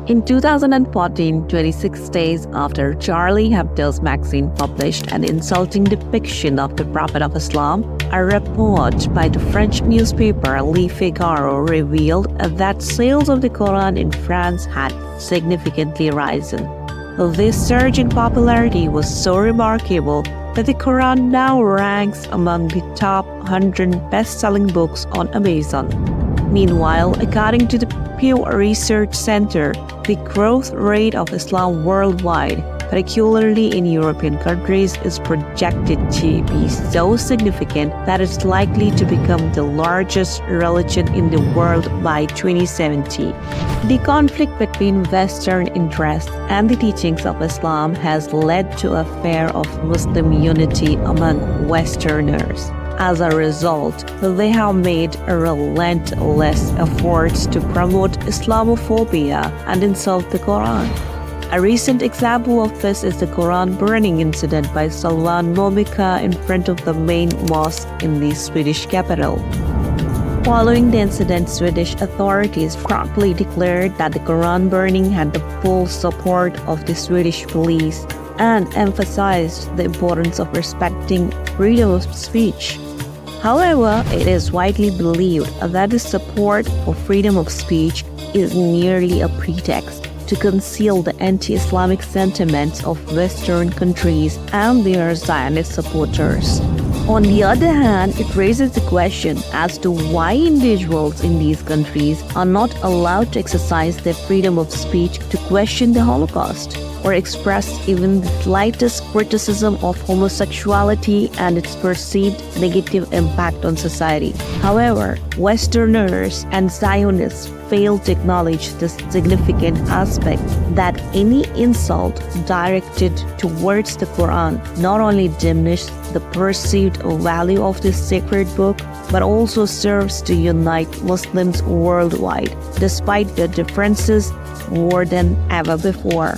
In 2014, 26 days after Charlie Hebdo's magazine published an insulting depiction of the Prophet of Islam, a report by the French newspaper Le Figaro revealed that sales of the Quran in France had significantly risen. This surge in popularity was so remarkable that the Quran now ranks among the top 100 best-selling books on Amazon. Meanwhile, according to the Pew Research Center, the growth rate of Islam worldwide, particularly in European countries, is projected to be so significant that it's likely to become the largest religion in the world by 2070. The conflict between Western interests and the teachings of Islam has led to a fear of Muslim unity among Westerners. As a result, they have made relentless efforts to promote Islamophobia and insult the Quran. A recent example of this is the Quran burning incident by Salwan Momika in front of the main mosque in the Swedish capital. Following the incident, Swedish authorities promptly declared that the Quran burning had the full support of the Swedish police and emphasized the importance of respecting freedom of speech. However, it is widely believed that the support for freedom of speech is merely a pretext to conceal the anti-Islamic sentiments of Western countries and their Zionist supporters. On the other hand, it raises the question as to why individuals in these countries are not allowed to exercise their freedom of speech to question the Holocaust or express even the slightest criticism of homosexuality and its perceived negative impact on society. However, Westerners and Zionists fail to acknowledge this significant aspect that any insult directed towards the Quran not only diminishes the perceived value of this sacred book, but also serves to unite Muslims worldwide, despite their differences more than ever before.